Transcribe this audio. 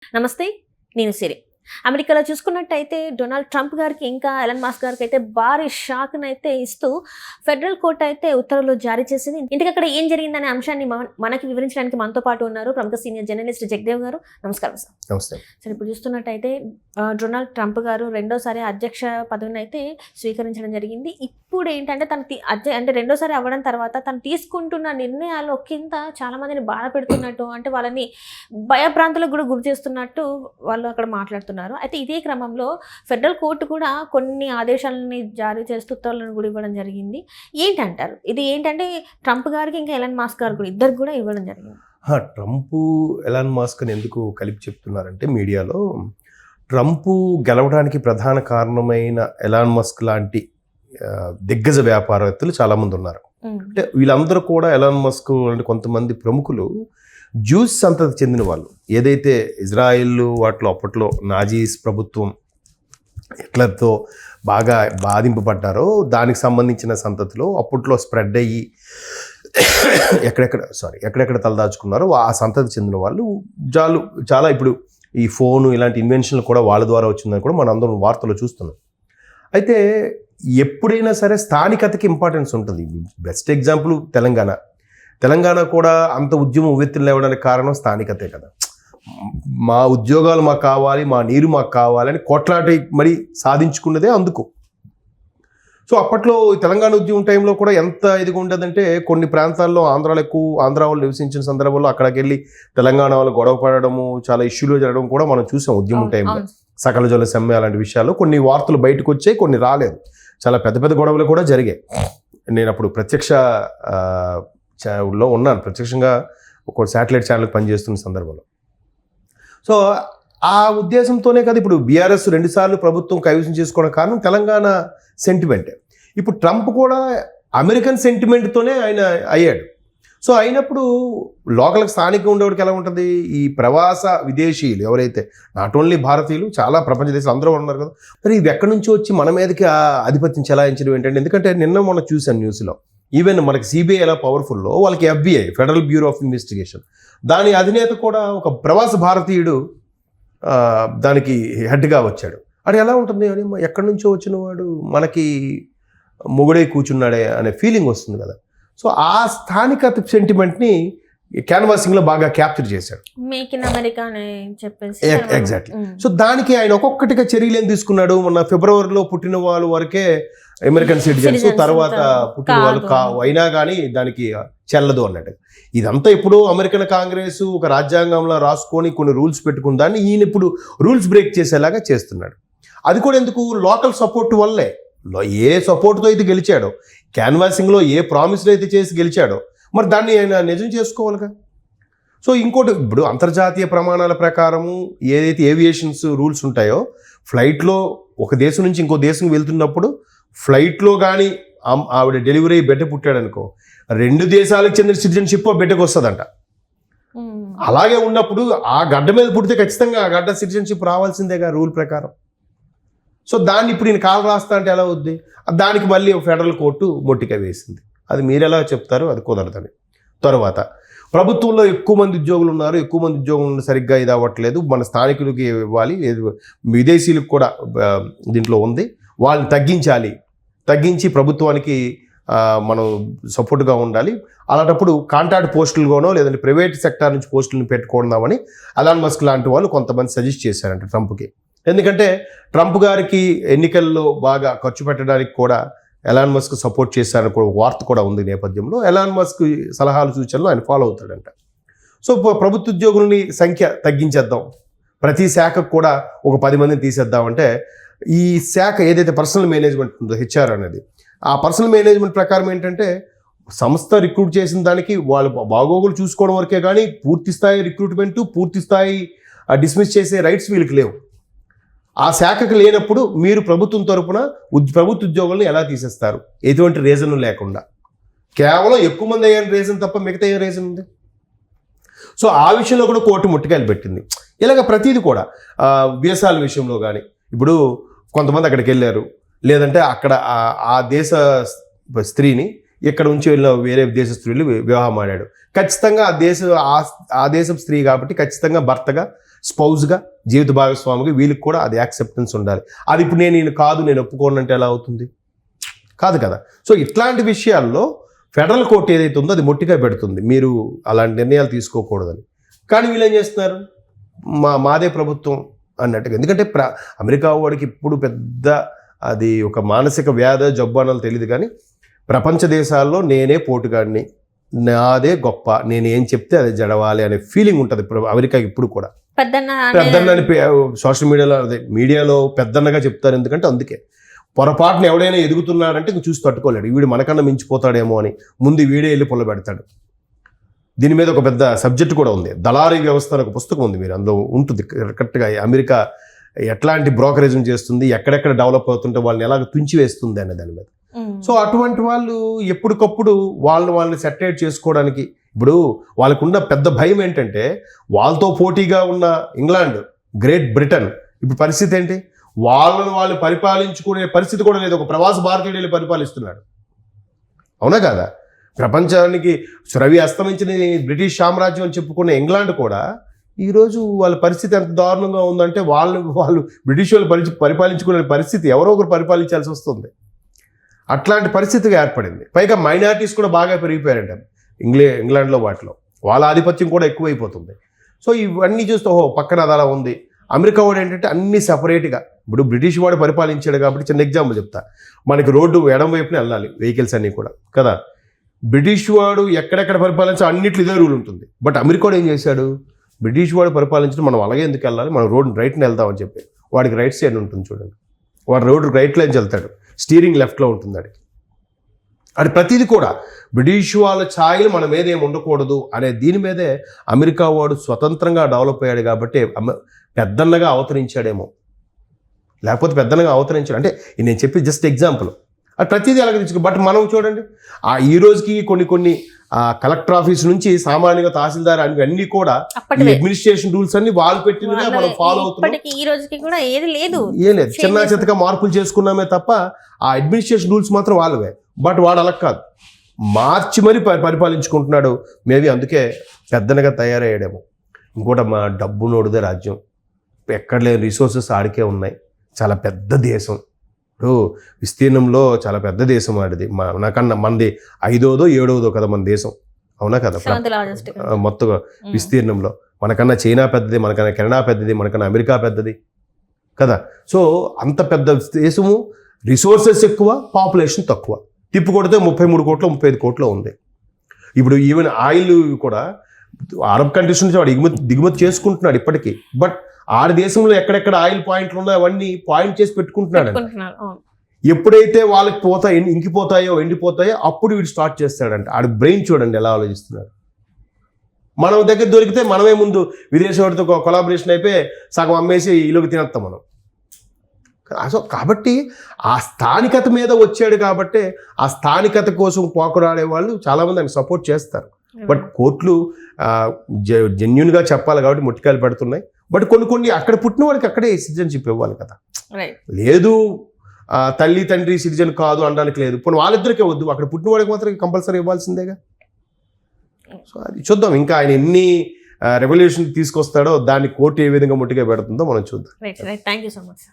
నమస్తే, నేను సిరి. అమెరికాలో చూసుకున్నట్టయితే డొనాల్డ్ ట్రంప్ గారికి ఇంకా ఎలన్ మస్క్ గారికి అయితే భారీ షాక్నైతే ఇస్తూ ఫెడరల్ కోర్టు అయితే ఉత్తర్వులు జారీ చేసింది. ఇంటికి అక్కడ ఏం జరిగిందనే అంశాన్ని మనకి వివరించడానికి మనతో పాటు ఉన్నారు ప్రముఖ సీనియర్ జర్నలిస్ట్ జగదేవ్ గారు. నమస్కారం సార్. నమస్తే సార్, ఇప్పుడు చూస్తున్నట్టయితే డొనాల్డ్ ట్రంప్ గారు రెండోసారి అధ్యక్ష పదవిని అయితే స్వీకరించడం జరిగింది. ఇప్పుడు ఏంటంటే అంటే రెండోసారి అవ్వడం తర్వాత తను తీసుకుంటున్న నిర్ణయాలు ఒకంత చాలా మందిని బాధ పెడుతున్నట్టు, అంటే వాళ్ళని భయభ్రాంతులకు కూడా గురి చేస్తున్నట్టు వాళ్ళు అక్కడ మాట్లాడుతున్నారు. అయితే ఇదే క్రమంలో ఫెడరల్ కోర్టు కూడా కొన్ని ఆదేశాలని జారీ చేస్తూ ఉత్తర్వులను కూడా ఇవ్వడం జరిగింది. ఏంటంటారు? ఇది ఏంటంటే ట్రంప్ గారికి ఇంకా ఎలన్ మస్క్ గారికి కూడా ఇద్దరికి కూడా ఇవ్వడం జరిగింది. ట్రంప్ ఎలాన్ మస్క్ని ఎందుకు కలిపి చెప్తున్నారంటే మీడియాలో ట్రంప్ గెలవడానికి ప్రధాన కారణమైన ఎలాన్ మస్క్ లాంటి దిగ్గజ వ్యాపారవేత్తలు చాలామంది ఉన్నారు. అంటే వీళ్ళందరూ కూడా ఎలాన్ మస్క్ అంటే కొంతమంది ప్రముఖులు జ్యూస్ సంతతి చెందిన వాళ్ళు. ఏదైతే ఇజ్రాయిల్ వాటిలో అప్పట్లో నాజీస్ ప్రభుత్వం హిట్లర్తో బాగా బాధింపబడ్డారో దానికి సంబంధించిన సంతతిలో అప్పట్లో స్ప్రెడ్ అయ్యి ఎక్కడెక్కడ తలదాచుకున్నారో ఆ సంతతి చెందిన వాళ్ళు చాలా ఇప్పుడు ఈ ఫోను ఇలాంటి ఇన్వెన్షన్లు కూడా వాళ్ళ ద్వారా వచ్చిందని కూడా మనం అందరం వార్తలు చూస్తున్నాం. అయితే ఎప్పుడైనా సరే స్థానికతకి ఇంపార్టెన్స్ ఉంటుంది. బెస్ట్ ఎగ్జాంపుల్ తెలంగాణ కూడా అంత ఉద్యమం ఉవ్వెత్తులు లేవడానికి కారణం స్థానికతే కదా. మా ఉద్యోగాలు మాకు కావాలి, మా నీరు మాకు కావాలని కొట్లాటి మరి సాధించుకున్నదే అందుకు. సో అప్పట్లో తెలంగాణ ఉద్యమం టైంలో కూడా ఎంత ఇదిగా ఉండదంటే కొన్ని ప్రాంతాల్లో ఆంధ్ర వాళ్ళు నివసించిన సందర్భంలో అక్కడికి వెళ్ళి తెలంగాణ వాళ్ళు గొడవ పడడము, చాలా ఇష్యూలు జరగడం కూడా మనం చూసాం ఉద్యమం టైంలో. సకల జల సమ్మె అలాంటి విషయాలు కొన్ని వార్తలు బయటకు వచ్చాయి, కొన్ని రాలేదు. చాలా పెద్ద పెద్ద గొడవలు కూడా జరిగాయి. నేను అప్పుడు లో ఉన్నాను, ప్రత్యక్షంగా ఒక శాటిలైట్ ఛానల్కి పనిచేస్తున్న సందర్భంలో. సో ఆ ఉద్దేశంతోనే కదా ఇప్పుడు బీఆర్ఎస్ 2 సార్లు ప్రభుత్వం కైవసం చేసుకోవడం కారణం తెలంగాణ సెంటిమెంటే. ఇప్పుడు ట్రంప్ కూడా అమెరికన్ సెంటిమెంట్తోనే ఆయన అయ్యాడు. సో అయినప్పుడు లోకల్కి స్థానికంగా ఉండేవాడికి ఎలా ఉంటుంది, ఈ ప్రవాస విదేశీయులు ఎవరైతే నాట్ ఓన్లీ భారతీయులు, చాలా ప్రపంచ దేశాలు అందరూ ఉన్నారు కదా, మరి ఇవి ఎక్కడి నుంచి వచ్చి మన మీదకి ఆ ఆధిపత్యం చెలాయించడం ఏంటంటే, ఎందుకంటే నిన్న మొన్న చూశాను న్యూస్లో, ఈవెన్ మనకి సిబిఐ ఎలా పవర్ఫుల్లో వాళ్ళకి FBI federal bureau of investigation, దాని అధినేత కూడా ఒక ప్రవాస భారతీయుడు దానికి హెడ్గా వచ్చాడు. అది ఎలా ఉంటుంది, అని ఎక్కడి నుంచో వచ్చిన వాడు మనకి మొగుడై కూర్చున్నాడే అనే ఫీలింగ్ వస్తుంది కదా. సో ఆ స్థానికత సెంటిమెంట్ని క్యాన్వాసింగ్లో బాగా క్యాప్చర్ చేశాడు. మేక్ ఇన్ అమెరికా అని చెప్పేసి ఎగ్జాక్ట్లీ. సో దానికి ఆయన ఒక్కొక్కటిగా చర్యలు ఏం తీసుకున్నాడు. మొన్న ఫిబ్రవరిలో పుట్టిన వాళ్ళు వరకే అమెరికన్ సిటిజన్స్, తర్వాత పుట్టిన వాళ్ళు అయినా కానీ దానికి చెల్లదు అన్నట్టు. ఇదంతా ఇప్పుడు అమెరికన్ కాంగ్రెస్ ఒక రాజ్యాంగంలో రాసుకొని కొన్ని రూల్స్ పెట్టుకున్న దాన్ని ఈయన ఇప్పుడు రూల్స్ బ్రేక్ చేసేలాగా చేస్తున్నాడు. అది కూడా ఎందుకు, లోకల్ సపోర్ట్ వల్లే. ఏ సపోర్ట్తో అయితే గెలిచాడో, క్యాన్వాసింగ్లో ఏ ప్రామిస్లు అయితే చేసి గెలిచాడో, మరి దాన్ని ఆయన నిజం చేసుకోవాలిగా. సో ఇంకోటి, ఇప్పుడు అంతర్జాతీయ ప్రమాణాల ప్రకారము ఏదైతే ఏవియేషన్స్ రూల్స్ ఉంటాయో, ఫ్లైట్లో ఒక దేశం నుంచి ఇంకో దేశం వెళ్తున్నప్పుడు ఫ్లైట్లో కానీ ఆవిడ డెలివరీ బిడ్డ పుట్టాడనుకో, 2 దేశాలకు చెందిన సిటిజన్షిప్ బిడ్డకు వస్తుందంట. అలాగే ఉన్నప్పుడు ఆ గడ్డ మీద పుడితే ఖచ్చితంగా ఆ గడ్డ సిటిజన్షిప్ రావాల్సిందేగా రూల్ ప్రకారం. సో దాన్ని ఇప్పుడు నేను కాలు రాస్తా అంటే ఎలా అవుద్ది, దానికి మళ్ళీ ఫెడరల్ కోర్టు మొట్టిక వేసింది. అది మీరు ఎలా చెప్తారు, అది కుదరదని. తర్వాత ప్రభుత్వంలో ఎక్కువ మంది ఉద్యోగులు ఉన్నారు, ఎక్కువ మంది ఉద్యోగులు సరిగ్గా ఇది అవ్వట్లేదు, మన స్థానికులకి ఇవ్వాలి, విదేశీయులకు కూడా దీంట్లో ఉంది, వాళ్ళని తగ్గించి ప్రభుత్వానికి మనం సపోర్ట్గా ఉండాలి. అలాంటప్పుడు కాంట్రాక్ట్ పోస్టులుగానో లేదంటే ప్రైవేట్ సెక్టార్ నుంచి పోస్టులను పెట్టుకుందామని ఎలాన్ మస్క్ లాంటి వాళ్ళు కొంతమంది సజెస్ట్ చేశారంట ట్రంప్కి. ఎందుకంటే ట్రంప్ గారికి ఎన్నికల్లో బాగా ఖర్చు పెట్టడానికి కూడా ఎలాన్ మస్క్ సపోర్ట్ చేశారని కూడా వార్త కూడా ఉంది. నేపథ్యంలో ఎలాన్ మస్క్ సలహాలు సూచనలు ఆయన ఫాలో అవుతాడంట. సో ప్రభుత్వ ఉద్యోగులని సంఖ్య తగ్గించేద్దాం, ప్రతి శాఖకు కూడా ఒక 10 మందిని తీసేద్దామంటే, ఈ శాఖ ఏదైతే పర్సనల్ మేనేజ్మెంట్ ఉందో HR అనేది, ఆ పర్సనల్ మేనేజ్మెంట్ ప్రకారం ఏంటంటే సంస్థ రిక్రూట్ చేసిన దానికి వాళ్ళు బాగోగులు చూసుకోవడం వరకే కానీ పూర్తి స్థాయి రిక్రూట్మెంటు, పూర్తి స్థాయి డిస్మిస్ చేసే రైట్స్ వీళ్ళకి లేవు. ఆ శాఖకు లేనప్పుడు మీరు ప్రభుత్వం తరపున ప్రభుత్వ ఉద్యోగులను ఎలా తీసేస్తారు, ఎటువంటి రీజన్ లేకుండా? కేవలం ఎక్కువ మంది అయ్యే రీజన్ తప్ప మిగతా ఏ రీజన్ ఉంది? సో ఆ విషయంలో కూడా కోర్టు ముట్టికాయలు పెట్టింది. ఇలాగ ప్రతిదీ కూడా వీసాల విషయంలో కానీ, ఇప్పుడు కొంతమంది అక్కడికి వెళ్ళారు, లేదంటే అక్కడ ఆ దేశ స్త్రీని ఇక్కడ నుంచి వెళ్ళిన వేరే దేశ స్త్రీలు వివాహం ఆడాడు, ఖచ్చితంగా ఆ దేశం స్త్రీ కాబట్టి ఖచ్చితంగా భర్తగా స్పౌజ్గా, జీవిత భాగస్వామిగా వీళ్ళకి కూడా అది యాక్సెప్టెన్స్ ఉండాలి. అది ఇప్పుడు నేను కాదు, నేను ఒప్పుకోనంటే ఎలా అవుతుంది? కాదు కదా. సో ఇట్లాంటి విషయాల్లో ఫెడరల్ కోర్టు ఏదైతే ఉందో అది మొట్టిగా పెడుతుంది, మీరు అలాంటి నిర్ణయాలు తీసుకోకూడదని. కానీ వీళ్ళు ఏం చేస్తున్నారు, మాదే ప్రభుత్వం అన్నట్టుగా. ఎందుకంటే అమెరికా వాడికి ఇప్పుడు పెద్ద అది ఒక మానసిక వ్యాధి జబ్బు అన్నది తెలియదు, కానీ ప్రపంచ దేశాల్లో నేనే పోటుగాడిని, నాదే గొప్ప, నేను ఏం చెప్తే అది జడవాలి అనే ఫీలింగ్ ఉంటుంది ఇప్పుడు అమెరికాకి. ఇప్పుడు కూడా పెద్దన్నని సోషల్ మీడియాలో మీడియాలో పెద్దన్నగా చెప్తారు. ఎందుకంటే అందుకే పొరపాటున ఎవడైనా ఎదుగుతున్నాడంటే ఇంక చూసి తట్టుకోలేడు, వీడు మనకన్నా మించిపోతాడేమో అని ముందు వీడే వెళ్ళి పొల్ల పెడతాడు. దీని మీద ఒక పెద్ద సబ్జెక్ట్ కూడా ఉంది, దళారీ వ్యవస్థ అని ఒక పుస్తకం ఉంది, మీరు అందులో ఉంటుంది కరెక్ట్గా అమెరికా ఎట్లాంటి బ్రోకరేజం చేస్తుంది, ఎక్కడెక్కడ డెవలప్ అవుతుంటే వాళ్ళని ఎలాగ తుంచి వేస్తుంది అనే దాని మీద. సో అటువంటి వాళ్ళు ఎప్పటికప్పుడు వాళ్ళని సెటరేట్ చేసుకోవడానికి, ఇప్పుడు వాళ్ళకున్న పెద్ద భయం ఏంటంటే వాళ్ళతో పోటీగా ఉన్న ఇంగ్లాండ్, గ్రేట్ బ్రిటన్ ఇప్పుడు పరిస్థితి ఏంటి, వాళ్ళు పరిపాలించుకునే పరిస్థితి కూడా లేదు. ఒక ప్రవాస భారతీయుడు పరిపాలిస్తున్నాడు, అవునా కాదా? ప్రపంచానికి రవి అస్తమించిన బ్రిటిష్ సామ్రాజ్యం అని చెప్పుకునే ఇంగ్లాండ్ కూడా ఈరోజు వాళ్ళ పరిస్థితి ఎంత దారుణంగా ఉందంటే వాళ్ళు బ్రిటిష్ వాళ్ళు పరిపాలించుకునే పరిస్థితి ఎవరో ఒకరు పరిపాలించాల్సి వస్తుంది. అట్లాంటి పరిస్థితిగా ఏర్పడింది. పైగా మైనారిటీస్ కూడా బాగా పెరిగిపోయారంట ఇంగ్లాండ్లో, వాటిలో వాళ్ళ ఆధిపత్యం కూడా ఎక్కువైపోతుంది. సో ఇవన్నీ చూస్తే పక్కన అది అలా ఉంది. అమెరికా వాడు ఏంటంటే అన్ని సపరేట్గా, ఇప్పుడు బ్రిటిష్ వాడు పరిపాలించాడు కాబట్టి చిన్న ఎగ్జాంపుల్ చెప్తా, మనకి రోడ్డు ఎడం వైపునే వెళ్ళాలి వెహికల్స్ అన్నీ కూడా కదా. బ్రిటిష్ వాడు ఎక్కడెక్కడ పరిపాలించా అన్నిట్లో ఇదే రూల్ ఉంటుంది. బట్ అమెరికా వాడు ఏం చేశాడు, బ్రిటిష్ వాడు పరిపాలించడం మనం అలాగే ఎందుకు వెళ్ళాలి, మనం రోడ్డు రైట్ని వెళ్దామని చెప్పి వాడికి రైట్ సైడ్ ఉంటుంది చూడండి, వాడు రోడ్డు రైట్లో నుంచి వెళ్తాడు, స్టీరింగ్ లెఫ్ట్లో ఉంటుంది వాడికి. అది ప్రతిదీ కూడా బ్రిటిష్ వాళ్ళ ఛాయలు మన మీద ఏమి ఉండకూడదు అనే దీని మీదే అమెరికా వాడు స్వతంత్రంగా డెవలప్ అయ్యాడు కాబట్టి పెద్దన్నగా అవతరించాడేమో, లేకపోతే పెద్దన్నగా అవతరించాడు అంటే నేను చెప్పి జస్ట్ ఎగ్జాంపుల్. అది ప్రతిదీ అలాగే తెచ్చుకో. బట్ మనం చూడండి ఈ రోజుకి కొన్ని కలెక్టర్ ఆఫీస్ నుంచి సామాన్యంగా తహసీల్దార్ అన్ని కూడా అడ్మినిస్ట్రేషన్ రూల్స్ అన్ని వాళ్ళు పెట్టినగా మనం ఫాలో అవుతున్నాం. ఏం లేదు, చిన్న చిత్తగా మార్పులు చేసుకున్నామే తప్ప ఆ అడ్మినిస్ట్రేషన్ రూల్స్ మాత్రం వాళ్ళవే. బట్ వాడు అలా కాదు, మార్చి మరీ పరిపాలించుకుంటున్నాడు. మేబీ అందుకే పెద్దనగా తయారయ్యాడేమో. ఇంకోటి మా డబ్బు నోడుదే రాజ్యం, ఎక్కడ లేని రిసోర్సెస్ ఆడికే ఉన్నాయి, చాలా పెద్ద దేశం, ఇప్పుడు విస్తీర్ణంలో చాలా పెద్ద దేశం ఆడిది. నాకన్నా మనది 5వ 7వ కదా మన దేశం, అవునా కదా? మొత్తం విస్తీర్ణంలో మనకన్నా చైనా పెద్దది, మనకన్నా కెనడా పెద్దది, మనకన్నా అమెరికా పెద్దది కదా. సో అంత పెద్ద దేశము, రిసోర్సెస్ ఎక్కువ, పాపులేషన్ తక్కువ. తిప్పు కొడితే 33 కోట్లు 35 కోట్లు ఉంది. ఇప్పుడు ఈవెన్ ఆయిల్ కూడా అరబ్ కంట్రీస్ నుంచి వాడు దిగుమతి చేసుకుంటున్నాడు ఇప్పటికీ. బట్ ఆడి దేశంలో ఎక్కడెక్కడ ఆయిల్ పాయింట్లు ఉన్నాయో అవన్నీ పాయింట్ చేసి పెట్టుకుంటున్నాడు. ఎప్పుడైతే వాళ్ళకి ఇంకిపోతాయో ఎండిపోతాయో అప్పుడు వీడు స్టార్ట్ చేస్తాడంట. ఆడి బ్రెయిన్ చూడండి ఎలా ఆలోచిస్తున్నాడు. మనం దగ్గర దొరికితే మనమే ముందు విదేశీ వాడితో కొలాబరేషన్ అయిపోయి సగం అమ్మేసి ఇల్లుకి తినేస్తాం మనం. సో కాబట్టి ఆ స్థానికత మీద వచ్చాడు కాబట్టి ఆ స్థానికత కోసం పోకడాడే వాళ్ళు చాలామంది ఆయన సపోర్ట్ చేస్తారు. బట్ కోర్టులు జెన్యున్గా చెప్పాలి కాబట్టి ముట్టికాయలు పెడుతున్నాయి. బట్ కొన్ని అక్కడ పుట్టిన వాడికి అక్కడే సిటిజన్షిప్ ఇవ్వాలి కదా. లేదు తల్లి తండ్రి సిటిజన్ కాదు అనడానికి లేదు. ఇప్పుడు వాళ్ళిద్దరికే వద్దు, అక్కడ పుట్టిన వాడికి మాత్రం కంపల్సరీ ఇవ్వాల్సిందేగా. సో అది చూద్దాం, ఇంకా ఆయన ఎన్ని రెవల్యూషన్ తీసుకొస్తాడో దాన్ని కోర్టు ఏ విధంగా ముట్టిగా పెడుతుందో మనం చూద్దాం. Thank you so much.